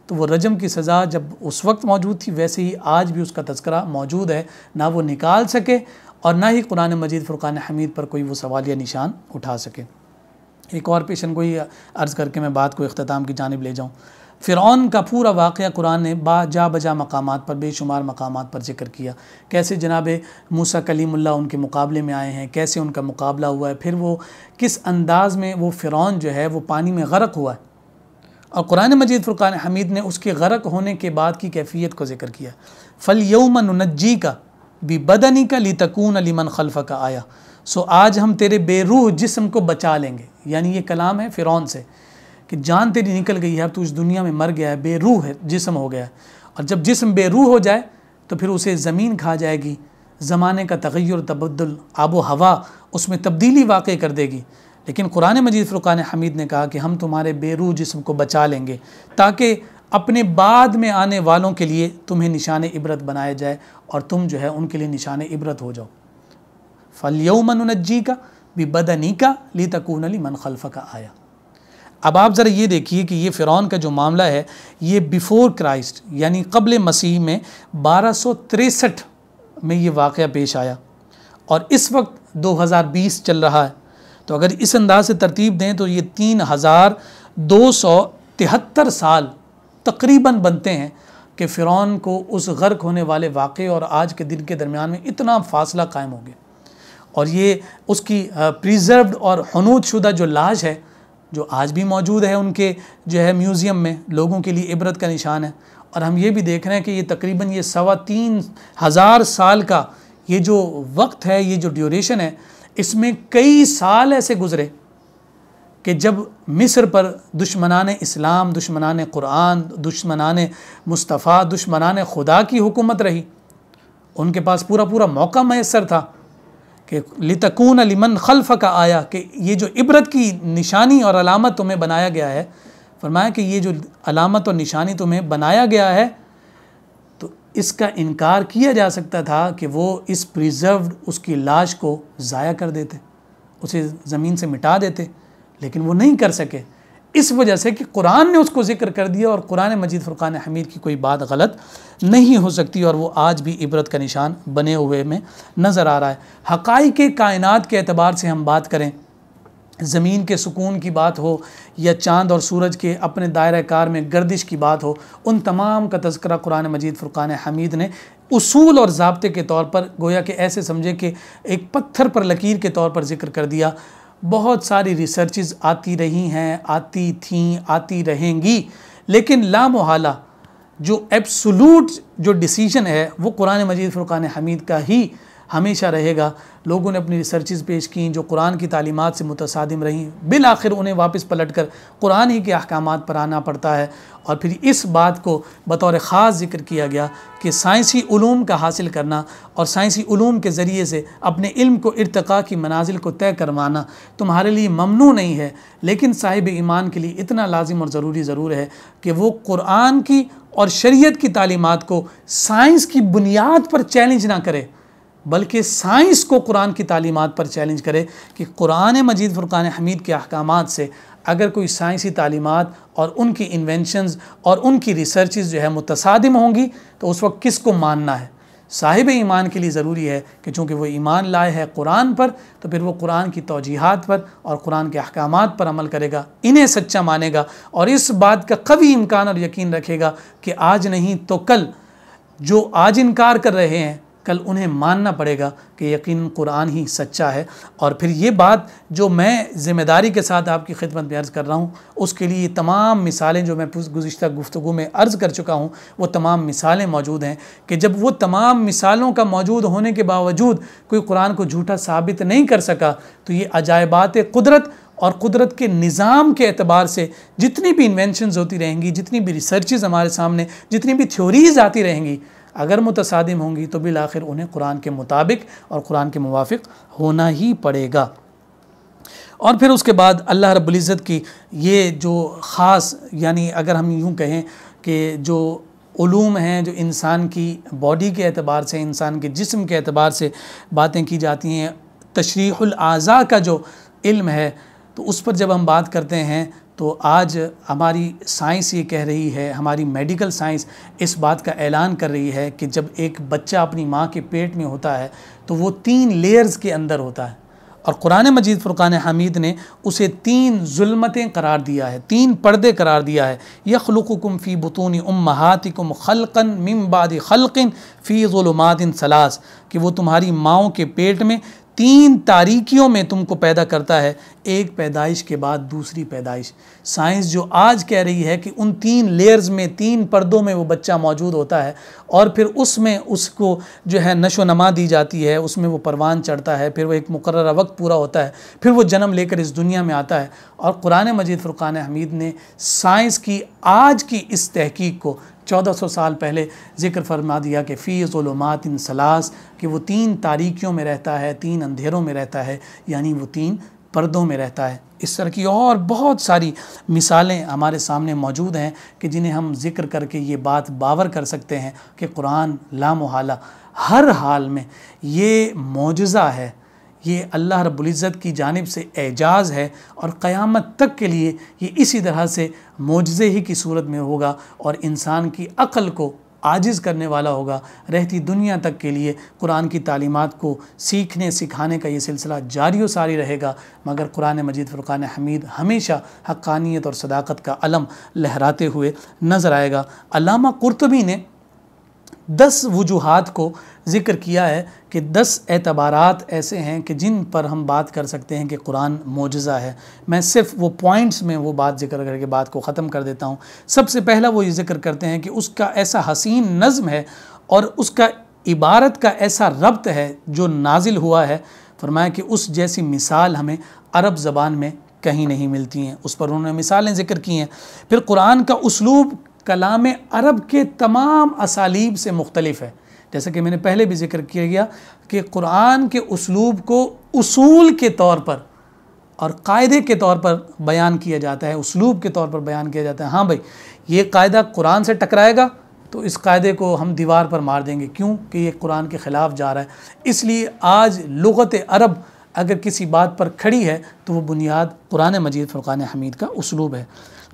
तो वो रजम की सज़ा जब उस वक्त मौजूद थी वैसे ही आज भी उसका तज़किरा मौजूद है। ना वो निकाल सके और ना ही कुरान मजीद फ़ुरक़ान हमीद पर कोई वो सवाल या निशान उठा सके। एक और पेशन गोई अर्ज़ करके मैं बात को इख्तिताम की जानिब ले जाऊँ। फ़िरौन का पूरा वाक़या कुरान ने बजा मकामात पर, बेशुमार मकामात पर ज़िक्र किया। कैसे जनाब मूसा कलीमुल्लाह उनके मुकाबले में आए हैं, कैसे उनका मुकाबला हुआ है, फिर वो किस अंदाज़ में वो फ़िरौन जो है वो पानी में ग़रक़ हुआ है और कुरान मजीद फ़ुरक़ान हमीद ने उसके ग़रक़ होने के बाद की कैफ़ियत को ज़िक्र किया। फ़ल-यौम नुनज्जीका बिबदनिका लितकून लिमन खल्फ़का आया, सो आज हम तेरे बेरूह जिस्म को बचा लेंगे। यानी ये कलाम है फ़िरौन से कि जान तेरी निकल गई है, अब तू इस दुनिया में मर गया है, बेरूह है, जिस्म हो गया है, और जब जिस्म बेरूह हो जाए तो फिर उसे ज़मीन खा जाएगी, ज़माने का तग़य्युर, तबद्दुल, आबो हवा उसमें तब्दीली वाक़ई कर देगी। लेकिन कुरान मजीद फ़ुरक़ान हमीद ने कहा कि हम तुम्हारे बेरूह जिस्म को बचा लेंगे ताकि अपने बाद में आने वालों के लिए तुम्हें निशान इबरत बनाया जाए और तुम जो है उनके लिए निशान इबरत हो जाओ। फ़ल-यौम नुनज्जीका बिबदनिका लितकून लिमन खल्फ़का आया। अब आप ज़रा ये देखिए कि ये फ़िरौन का जो मामला है ये बिफ़ोर क्राइस्ट यानी क़ब्ल मसीह में 1263 में ये वाक़या पेश आया और इस वक्त 2020 चल रहा है। तो अगर इस अंदाज से तरतीब दें तो ये 3273 साल तकरीबन बनते हैं कि फ़िरौन को उस ग़र्क़ होने वाले वाक़े और आज के दिन के दरमियान में इतना फ़ासला कायम हो गया। और ये उसकी प्रिजर्व्ड और हनूद शुदा जो लाश है जो आज भी मौजूद है उनके जो है म्यूज़ियम में, लोगों के लिए इबरत का निशान है। और हम ये भी देख रहे हैं कि ये तकरीबन ये 3,500 साल का ये जो वक्त है, ये जो ड्यूरेशन है, इसमें कई साल ऐसे गुज़रे कि जब मिस्र पर दुश्मनान इस्लाम, दुश्मनान क़ुरान, दुश्मनान मुस्तफ़ा, दुश्मनान खुदा की हुकूमत रही, उनके पास पूरा पूरा मौका मैसर था कि लितकून लिमन खल्फ का आया, कि ये जो इबरत की निशानी और अलामत तुम्हें बनाया गया है, फरमाया कि ये जो अलामत और निशानी तुम्हें बनाया गया है, तो इसका इनकार किया जा सकता था कि वो इस प्रिजर्व्ड उसकी लाश को ज़ाया कर देते, उसे ज़मीन से मिटा देते, लेकिन वो नहीं कर सके, इस वजह से कि कुरान ने उसको ज़िक्र कर दिया। और कुरान मजीद फ़ुरक़ान हमीद की कोई बात गलत नहीं हो सकती, और वो आज भी इबरत का निशान बने हुए में नज़र आ रहा है। हक़ाइक़ कायनात के एतबार से हम बात करें, ज़मीन के सुकून की बात हो या चाँद और सूरज के अपने दायरा कार में गर्दिश की बात हो, उन तमाम का तज़किरा कुरान मजीद फ़ुरक़ान हमीद ने उसूल और ज़ाब्ते के तौर पर, गोया कि ऐसे समझे कि एक पत्थर पर लकीर के तौर पर ज़िक्र कर दिया। बहुत सारी रिसर्चेस आती रही हैं, आती थीं, आती रहेंगी, लेकिन लामुहाला जो एब्सोलूट जो डिसीजन है वो कुरान मजीद फ़ुरक़ान हमीद का ही हमेशा रहेगा। लोगों ने अपनी रिसर्चेस पेश की जो कुरान की तालीमात से मुतसादिम रहीं, बिल आखिर उन्हें वापस पलटकर कुरान ही के अहकामात पर आना पड़ता है। और फिर इस बात को बतौर ख़ास ज़िक्र किया गया कि साइंसी उलूम का हासिल करना और साइंसी उलूम के ज़रिए से अपने इल्म को इर्तिक़ा की मनाजिल को तय करवाना तुम्हारे लिए ममनू नहीं है, लेकिन साहिब ईमान के लिए इतना लाजिम और ज़रूरी ज़रूर है कि वो कुरान की और शरीयत की तालीमात को साइंस की बुनियाद पर चैलेंज ना करे, बल्कि साइंस को कुरान की तालीमात पर चैलेंज करे कि कुरान मजीद फ़ुरक़ान हमीद के अहकामात से अगर कोई साइंसी तालीमात और उनकी इन्वेंशंस और उनकी रिसर्चेस जो है मुतसादिम होंगी तो उस वक्त किसको मानना है। साहिब ईमान के लिए ज़रूरी है कि चूँकि वो ईमान लाए है कुरान पर, तो फिर वो कुरान की तौजीहात पर और कुरान के अहकामात पर अमल करेगा, इन्हें सच्चा मानेगा और इस बात का कवी इम्कान और यकीन रखेगा कि आज नहीं तो कल जो आज इनकार कर रहे हैं, कल उन्हें मानना पड़ेगा कि यकीन कुरान ही सच्चा है। और फिर ये बात जो मैं ज़िम्मेदारी के साथ आपकी खिदमत में अर्ज़ कर रहा हूँ, उसके लिए तमाम मिसालें जो मैं गुज़िश्ता गुफ्तगू में अर्ज़ कर चुका हूँ, वो तमाम मिसालें मौजूद हैं कि जब वो तमाम मिसालों का मौजूद होने के बावजूद कोई कुरान को झूठा साबित नहीं कर सका, तो ये अजायबात कुदरत और कुदरत के निज़ाम के एतबार से जितनी भी इन्वेंशंस होती रहेंगी, जितनी भी रिसर्चेस हमारे सामने, जितनी भी थ्योरीज़ आती रहेंगी, अगर मुतसादिम होंगी तो बिल आखिर उन्हें कुरान के मुताबिक और कुरान के मुवाफिक होना ही पड़ेगा। और फिर उसके बाद अल्लाह रब्बुल इज़्ज़त की ये जो ख़ास, यानी अगर हम यूँ कहें कि जो उलूम हैं, जो इंसान की बॉडी के एतबार से, इंसान के जिस्म के एतबार से बातें की जाती हैं, तशरीहुल आज़ा का जो इल्म है, तो उस पर जब हम बात करते हैं तो आज हमारी साइंस ये कह रही है, हमारी मेडिकल साइंस इस बात का ऐलान कर रही है कि जब एक बच्चा अपनी माँ के पेट में होता है तो वो 3 लेयर्स के अंदर होता है, और कुरान मजीद फ़ुरक़ान हमीद ने उसे 3 ज़ुल्मतें करार दिया है, 3 पर्दे करार दिया है। यख़्लुक़ुकुम फ़ी बुतूनि उम्महातिकुम ख़ल्क़न मिन बादि ख़ल्क़िन फ़ी ज़ुलुमातिन सलास, कि वो तुम्हारी माँओं के पेट में 3 तारीकियों में तुमको पैदा करता है, एक पैदाइश के बाद दूसरी पैदाइश। साइंस जो आज कह रही है कि उन 3 लेयर्स में, 3 पर्दों में वो बच्चा मौजूद होता है, और फिर उसमें उसको जो है नशो नमा दी जाती है, उसमें वो परवान चढ़ता है, फिर वो एक मुकर्रर वक्त पूरा होता है, फिर वो जन्म लेकर इस दुनिया में आता है। और कुरान मजीद फ़ुरक़ान हमीद ने साइंस की आज की इस तहकीक को 1400 साल पहले ज़िक्र फरमा दिया कि फ़ी ज़ुलुमातिन सलास, कि वो 3 तारीकियों में रहता है, 3 अंधेरों में रहता है, यानी वो 3 पर्दों में रहता है। इस तरह की और बहुत सारी मिसालें हमारे सामने मौजूद हैं कि जिन्हें हम ज़िक्र करके ये बात बावर कर सकते हैं कि कुरान लामुहाला हर हाल में ये मौजज़ा है, ये अल्लाह रब्बुल इज़्ज़त की जानिब से एजाज़ है, और क़यामत तक के लिए ये इसी तरह से मौजज़े ही की सूरत में होगा और इंसान की अक़ल को आजिज़ करने वाला होगा। रहती दुनिया तक के लिए कुरान की तालीमात को सीखने सिखाने का ये सिलसिला जारी व सारी रहेगा, मगर कुरान मजीद फ़ुरक़ान हमीद हमेशा हक़ानियत और सदाकत का अलम लहराते हुए नज़र आएगा। अल्लामा कुर्तुबी ने 10 वजूहात को ज़िक्र किया है कि 10 एतबारात ऐसे हैं कि जिन पर हम बात कर सकते हैं कि कुरान मोजज़ा है। मैं सिर्फ वो पॉइंट्स में वो बात ज़िक्र करके बात को ख़त्म कर देता हूँ। सबसे पहला वो ये ज़िक्र करते हैं कि उसका ऐसा हसीन नज़्म है और उसका इबारत का ऐसा रब्त है जो नाजिल हुआ है। फरमाया कि उस जैसी मिसाल हमें अरब ज़बान में कहीं नहीं मिलती हैं। उस पर उन्होंने मिसालें ज़िक्र की हैं। फिर कुरान का उसलूब कलाम अरब के तमाम असालीब से मुख्तलिफ है। जैसा कि मैंने पहले भी जिक्र किया गया कि कुरान के उसलूब को उसूल के तौर पर और कायदे के तौर पर बयान किया जाता है, उसलूब के तौर पर बयान किया जाता है। हाँ भाई, ये कायदा कुरान से टकराएगा तो इस कायदे को हम दीवार पर मार देंगे, क्यों कि ये कुरान के ख़िलाफ़ जा रहा है। इसलिए आज लुग़त अरब अगर किसी बात पर खड़ी है तो वो बुनियाद कुरान मजीद फ़ुरक़ान हमीद का उसलूब है।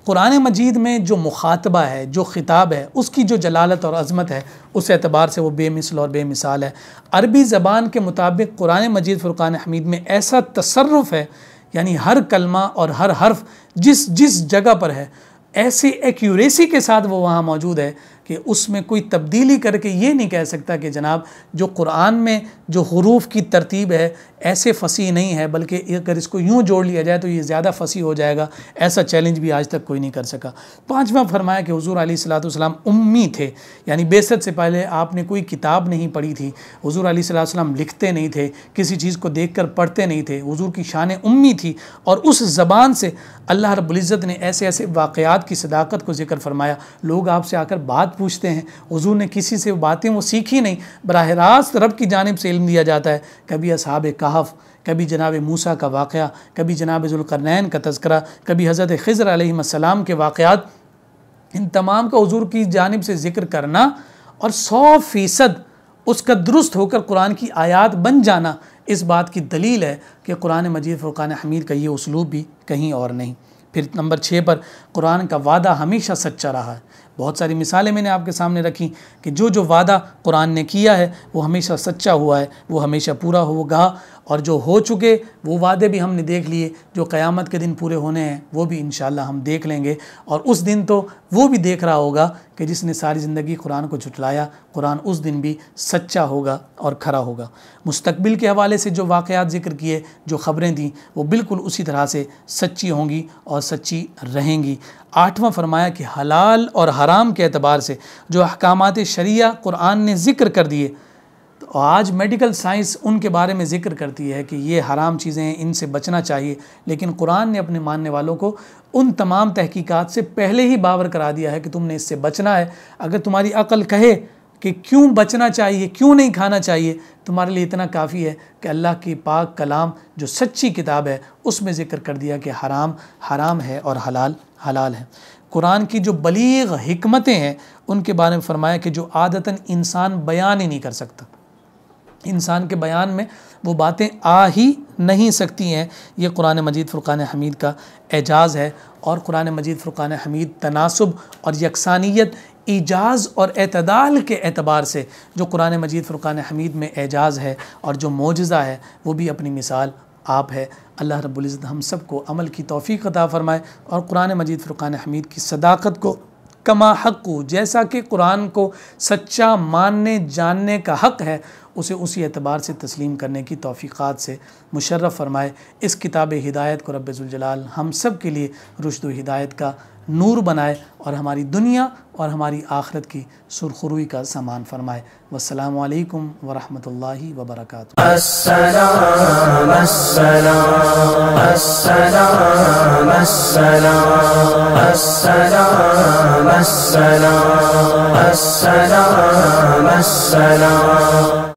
कुरान मजीद में जो मुखातबा है, जो ख़िताब है, उसकी जो जलालत और अज़मत है, उस एतबार से वो बेमिसल और बेमिसाल है। अरबी ज़बान के मुताबिक कुरान मजीद फ़ुरक़ान हमीद में ऐसा तसर्रुफ़ है, यानी हर कलमा और हर हर्फ जिस जिस जगह पर है ऐसी एक्यूरेसी के साथ वो वहाँ मौजूद है कि उसमें कोई तब्दीली करके ये नहीं कह सकता कि जनाब जो कुरान में जो हुरूफ की तरतीब है ऐसे फसी नहीं है, बल्कि अगर इसको यूँ जोड़ लिया जाए तो ये ज़्यादा फसी हो जाएगा। ऐसा चैलेंज भी आज तक कोई नहीं कर सका। पाँचवा फरमाया कि हुज़ूर अलैहिस्सलाम उम्मी थे, यानी बेसत से पहले आपने कोई किताब नहीं पढ़ी थी। हुज़ूर अलैहिस्सलाम लिखते नहीं थे, किसी चीज़ को देख कर पढ़ते नहीं थे। हुज़ूर की शान उम्मी थी और उस ज़बान से अल्लाह रब्बुल इज़्ज़त ने ऐसे ऐसे वाक़यात की सदाकत को ज़िक्र फरमाया। लोग आपसे आकर बात पूछते हैं, हुज़ूर ने किसी से बातें वो सीखी नहीं, बराह रास्त रब की जानिब से इल्म दिया जाता है। कभी असहाब कहफ़, कभी जनाब मूसा का वाक़या, कभी जनाब ज़ुल्क़रनैन का तज़किरा, कभी हज़रत ख़िज़्र अलैहिस्सलाम के वाक़यात, इन तमाम का हुज़ूर की जानिब से ज़िक्र करना और 100% उसका दुरुस्त होकर कुरान की आयात बन जाना, इस बात की दलील है कि कुरान मजीद फ़ुरक़ान हमीद का ये उसलूब भी कहीं और नहीं। फिर नंबर 6 पर कुरान का वादा हमेशा सच्चा रहा है। बहुत सारी मिसालें मैंने आपके सामने रखी कि जो जो वादा कुरान ने किया है वो हमेशा सच्चा हुआ है, वो हमेशा पूरा होगा। और जो हो चुके वो वादे भी हमने देख लिए, जो क़यामत के दिन पूरे होने हैं वो भी इंशाअल्लाह हम देख लेंगे। और उस दिन तो वो भी देख रहा होगा कि जिसने सारी ज़िंदगी कुरान को झुटलाया, कुरान उस दिन भी सच्चा होगा और खरा होगा। मुस्तक़बिल के हवाले से जो वाक़यात ज़िक्र किए, जो ख़बरें दी, वो बिल्कुल उसी तरह से सच्ची होंगी और सच्ची रहेंगी। 8वां फरमाया कि हलाल और हराम के एतबार से जो अहकामात शरिया कुरान ने ज़िक्र कर दिए, तो आज मेडिकल साइंस उनके बारे में ज़िक्र करती है कि ये हराम चीज़ें हैं, इनसे बचना चाहिए। लेकिन कुरान ने अपने मानने वालों को उन तमाम तहकीकात से पहले ही बावर करा दिया है कि तुमने इससे बचना है। अगर तुम्हारी अक़ल कहे कि क्यों बचना चाहिए, क्यों नहीं खाना चाहिए, तुम्हारे लिए इतना काफ़ी है कि अल्लाह की पाक कलाम जो सच्ची किताब है उसमें ज़िक्र कर दिया कि हराम हराम है और हलाल हलाल है। कुरान की जो बलीग हिकमतें हैं उनके बारे में फरमाया कि जो आदतन इंसान बयान ही नहीं कर सकता, इंसान के बयान में वो बातें आ ही नहीं सकती हैं। ये कुरान मजीद फ़ुरक़ान हमीद का एजाज़ है। और कुरान मजीद फ़ुरक़ान हमीद तनासुब और यकसानियत, ईजाज़ और एतदाल के एतबार से जो कुरान मजीद फ़ुरक़ान हमीद में एजाज़ है और जो मोजज़ा है वो भी अपनी मिसाल आप है। अल्लाह रब्बुल इज़्ज़त हम सब को अमल की तौफ़ीक़ अता फ़रमाए और कुरान मजीद फ़ुरक़ान हमीद की सदाकत को कमा हक़्क़ु, जैसा कि कुरान को सच्चा मानने जानने का हक़ है, उसे उसी एतबार से तस्लीम करने की तौफ़ीक़ात से मुशर्रफ़ फ़रमाए। इस किताब हिदायत को रब्बे ज़ुल जलाल हम सब के लिए रुश्द व हिदायत का नूर बनाए और हमारी दुनिया और हमारी आखिरत की सुरखरुई का सामान फ़रमाए। वस्सलामु अलैकुम वरहमतुल्लाहि वबरकातुहू। अस्सलाम अस्सलाम अस्सलाम अस्सलाम अस्सलाम अस्सलाम अस्सलाम अस्सलाम।